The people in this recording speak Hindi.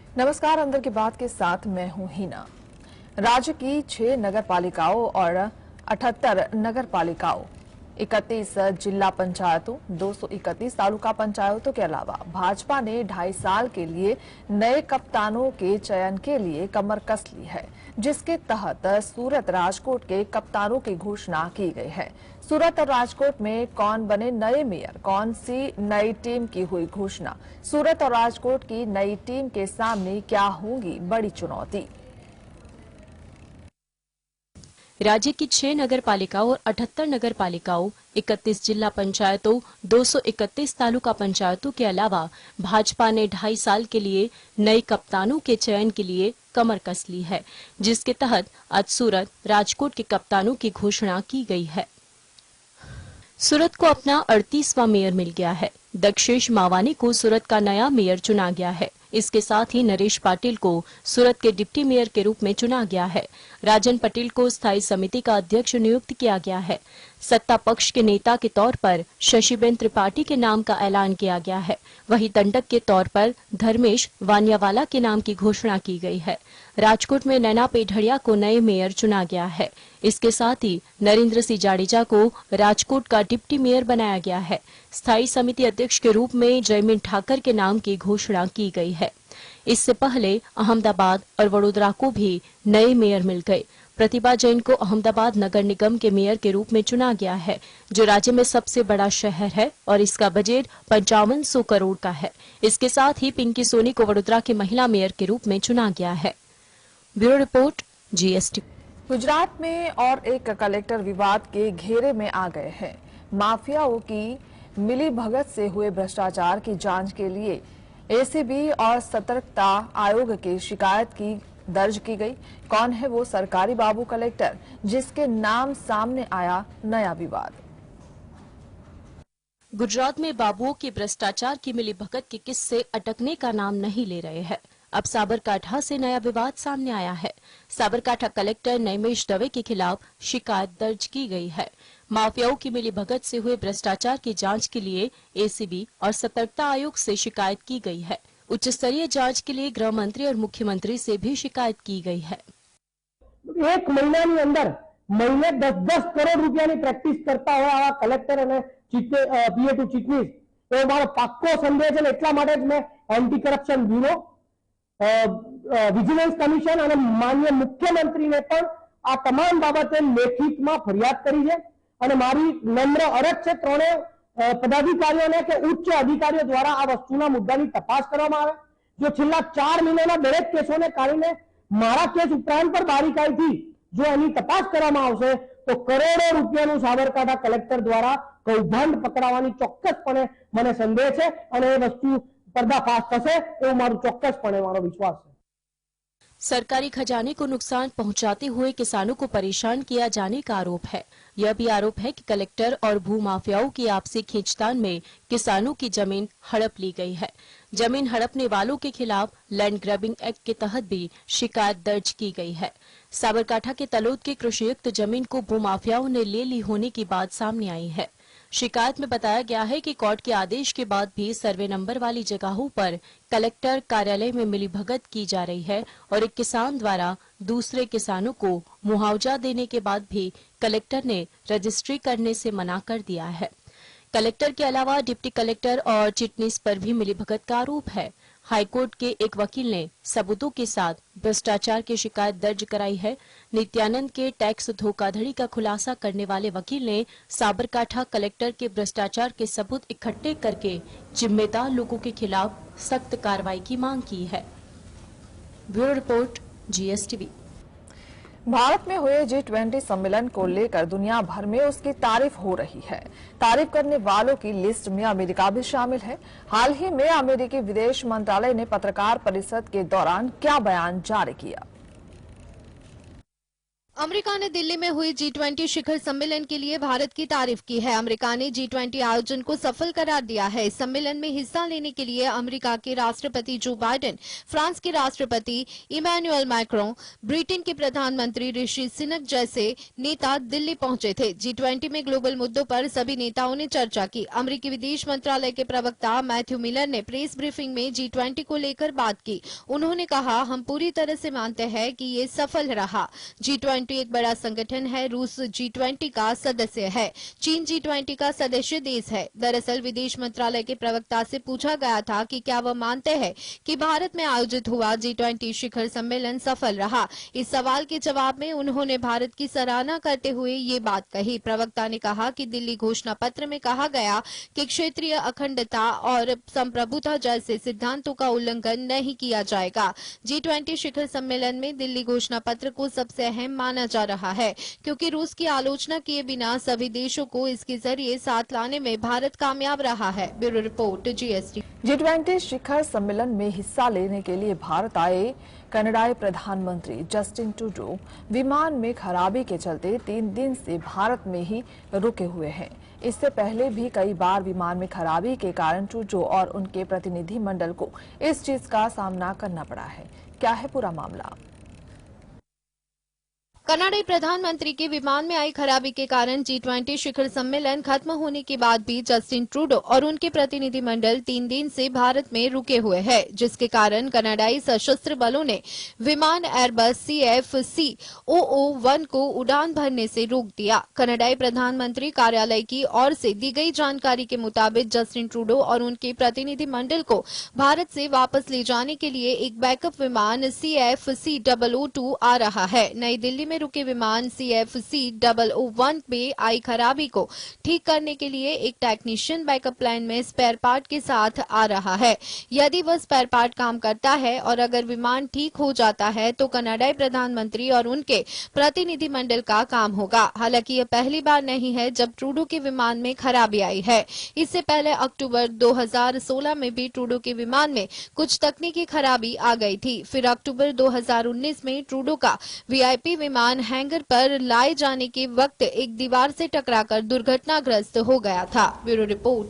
नमस्कार, अंदर की बात के साथ मैं हूं हिना। राज्य की 6 नगर पालिकाओं और 78 नगर पालिकाओं, 31 जिला पंचायतों, 231 तालुका पंचायतों के अलावा भाजपा ने 2.5 साल के लिए नए कप्तानों के चयन के लिए कमर कस ली है, जिसके तहत सूरत राजकोट के कप्तानों की घोषणा की गई है। सूरत और राजकोट में कौन बने नए मेयर, कौन सी नई टीम की हुई घोषणा। सूरत और राजकोट की नई टीम के सामने क्या होंगी बड़ी चुनौती। राज्य की 6 नगर पालिकाओं और 78 नगर पालिकाओं, 31 जिला पंचायतों, 231 तालुका पंचायतों के अलावा भाजपा ने 2.5 साल के लिए नए कप्तानों के चयन के लिए कमर कस ली है, जिसके तहत आज सूरत राजकोट के कप्तानों की घोषणा की गई है। सूरत को अपना 38वां मेयर मिल गया है। दक्षेश मावानी को सूरत का नया मेयर चुना गया है। इसके साथ ही नरेश पाटिल को सूरत के डिप्टी मेयर के रूप में चुना गया है। राजन पटेल को स्थायी समिति का अध्यक्ष नियुक्त किया गया है। सत्ता पक्ष के नेता के तौर पर शशिबेन त्रिपाठी के नाम का ऐलान किया गया है। वहीं दंडक के तौर पर धर्मेश वानियावाला के नाम की घोषणा की गई है। राजकोट में नैना पेढ़ड़िया को नए मेयर चुना गया है। इसके साथ ही नरेंद्र सिंह जाडेजा को राजकोट का डिप्टी मेयर बनाया गया है। स्थायी समिति अध्यक्ष के रूप में जयमीन ठाकर के नाम की घोषणा की गई है। इससे पहले अहमदाबाद और वडोदरा को भी नए मेयर मिल गए। प्रतिभा जैन को अहमदाबाद नगर निगम के मेयर के रूप में चुना गया है, जो राज्य में सबसे बड़ा शहर है और इसका बजट 5500 करोड़ का है। इसके साथ ही पिंकी सोनी को वडोदरा के महिला मेयर के रूप में चुना गया है। Bureau report, GST। गुजरात में और एक कलेक्टर विवाद के घेरे में आ गए हैं। माफियाओं की मिली भगत से हुए भ्रष्टाचार की जांच के लिए ACB और सतर्कता आयोग की शिकायत की दर्ज की गई। कौन है वो सरकारी बाबू कलेक्टर जिसके नाम सामने आया नया विवाद। गुजरात में बाबुओं के भ्रष्टाचार की मिलीभगत के किस्से अटकने का नाम नहीं ले रहे हैं। अब साबरकांठा से नया विवाद सामने आया है। साबरकांठा कलेक्टर नैमेश दवे के खिलाफ शिकायत दर्ज की गई है। माफियाओं की मिलीभगत से हुए भ्रष्टाचार की जांच के लिए ACB और सतर्कता आयोग से शिकायत की गई है। उच्च स्तरीय जांच के लिए गृह मंत्री और मुख्यमंत्री से भी शिकायत की गई है। एक महीनाની અંદર મહિને 10-10 કરોડ રૂપિયાની પ્રેક્ટિસ કરતા હોય આવા કલેક્ટર અને PA2 ચીફની એ મારો પાક્કો સંદેહ છે. એટલા માટે જ મેં anti corruption bureau, vigilance commission અને માનનીય મુખ્યમંત્રીને પણ આ તમામ બાબતે લેખિતમાં ફરિયાદ કરી છે અને મારી નમ્ર અરજ છે ત્રણે પદાધિકારીઓને કે ઉચ્ચ અધિકારીઓ દ્વારા આ વસ્તુના મુદ્દાની તપાસ કરવામાં આવે. જો છેલ્લા 4 મહિનાના દરેક કેસોને કાઢીને મારા કેસ ઉપરાંત પર બારીકાઈથી જો એની તપાસ કરવામાં આવશે તો કરોડો રૂપિયાનું સાબરકાંઠા કલેક્ટર દ્વારા કૌભાંડ પકડાવાની ચોક્કસપણે મને સંદેહ છે અને એ વસ્તુ पर्दाफाश થશે એવું મારું ચોક્કસપણે મારો વિશ્વાસ છે। सरकारी खजाने को नुकसान पहुंचाते हुए किसानों को परेशान किया जाने का आरोप है। यह भी आरोप है कि कलेक्टर और भू माफियाओं की आपसी खींचतान में किसानों की जमीन हड़प ली गई है। जमीन हड़पने वालों के खिलाफ लैंड ग्रैबिंग एक्ट के तहत भी शिकायत दर्ज की गई है। साबरकांठा के तलोद के कृषियुक्त जमीन को भू माफियाओं ने ले ली होने की बात सामने आई है। शिकायत में बताया गया है कि कोर्ट के आदेश के बाद भी सर्वे नंबर वाली जगहों पर कलेक्टर कार्यालय में मिलीभगत की जा रही है और एक किसान द्वारा दूसरे किसानों को मुआवजा देने के बाद भी कलेक्टर ने रजिस्ट्री करने से मना कर दिया है। कलेक्टर के अलावा डिप्टी कलेक्टर और चिटनीस पर भी मिलीभगत का आरोप है। हाईकोर्ट के एक वकील ने सबूतों के साथ भ्रष्टाचार की शिकायत दर्ज कराई है। नित्यानंद के टैक्स धोखाधड़ी का खुलासा करने वाले वकील ने साबरकांठा कलेक्टर के भ्रष्टाचार के सबूत इकट्ठे करके जिम्मेदार लोगों के खिलाफ सख्त कार्रवाई की मांग की है। Bureau report, GSTV। भारत में हुए G20 सम्मेलन को लेकर दुनिया भर में उसकी तारीफ हो रही है। तारीफ करने वालों की लिस्ट में अमेरिका भी शामिल है। हाल ही में अमेरिकी विदेश मंत्रालय ने पत्रकार परिषद के दौरान क्या बयान जारी किया। अमेरिका ने दिल्ली में हुई G20 शिखर सम्मेलन के लिए भारत की तारीफ की है। अमेरिका ने G20 आयोजन को सफल करार दिया है। इस सम्मेलन में हिस्सा लेने के लिए अमेरिका के राष्ट्रपति जो बाइडेन, फ्रांस के राष्ट्रपति इमैनुअल मैक्रों, ब्रिटेन के प्रधानमंत्री ऋषि सुनक जैसे नेता दिल्ली पहुंचे थे। G20 में ग्लोबल मुद्दों पर सभी नेताओं ने चर्चा की। अमेरिकी विदेश मंत्रालय के प्रवक्ता मैथ्यू मिलर ने प्रेस ब्रीफिंग में G20 को लेकर बात की। उन्होंने कहा, हम पूरी तरह से मानते हैं कि ये सफल रहा। G20 एक बड़ा संगठन है। रूस G20 का सदस्य है। चीन G20 का सदस्य देश है। दरअसल विदेश मंत्रालय के प्रवक्ता से पूछा गया था कि क्या वह मानते हैं कि भारत में आयोजित हुआ G20 शिखर सम्मेलन सफल रहा। इस सवाल के जवाब में उन्होंने भारत की सराहना करते हुए ये बात कही। प्रवक्ता ने कहा कि दिल्ली घोषणा पत्र में कहा गया कि क्षेत्रीय अखंडता और संप्रभुता जैसे सिद्धांतों का उल्लंघन नहीं किया जाएगा। G20 शिखर सम्मेलन में दिल्ली घोषणा पत्र को सबसे अहम माना जा रहा है, क्योंकि रूस की आलोचना किए बिना सभी देशों को इसके जरिए साथ लाने में भारत कामयाब रहा है। Bureau report, GST। G20 शिखर सम्मेलन में हिस्सा लेने के लिए भारत आए कनाडाई प्रधानमंत्री जस्टिन ट्रूडो विमान में खराबी के चलते 3 दिन से भारत में ही रुके हुए हैं। इससे पहले भी कई बार विमान में खराबी के कारण ट्रूडो और उनके प्रतिनिधि मंडल को इस चीज का सामना करना पड़ा है। क्या है पूरा मामला? कनाडाई प्रधानमंत्री के विमान में आई खराबी के कारण G20 शिखर सम्मेलन खत्म होने के बाद भी जस्टिन ट्रूडो और उनके प्रतिनिधि मंडल 3 दिन से भारत में रुके हुए हैं, जिसके कारण कनाडाई सशस्त्र बलों ने विमान एयरबस CFC-00-1 को उड़ान भरने से रोक दिया। कनाडाई प्रधानमंत्री कार्यालय की ओर से दी गई जानकारी के मुताबिक जस्टिन ट्रूडो और उनके प्रतिनिधि मंडल को भारत से वापस ले जाने के लिए एक बैकअप विमान CFC-002 आ रहा है। नई दिल्ली में रुके विमान CFC-001 में आई खराबी को ठीक करने के लिए एक टेक्नीशियन बैकअप प्लान में स्पेयर पार्ट के साथ आ रहा है। यदि वह स्पेयर पार्ट काम करता है और अगर विमान ठीक हो जाता है तो कनाडाई प्रधानमंत्री और उनके प्रतिनिधि मंडल का काम होगा। हालांकि यह पहली बार नहीं है जब ट्रूडो के विमान में खराबी आई है। इससे पहले अक्टूबर 2016 में भी ट्रूडो के विमान में कुछ तकनीकी खराबी आ गई थी। फिर अक्टूबर 2019 में ट्रूडो का VIP विमान हैंगर पर लाए जाने के वक्त एक दीवार से टकराकर दुर्घटनाग्रस्त हो गया था। Bureau report.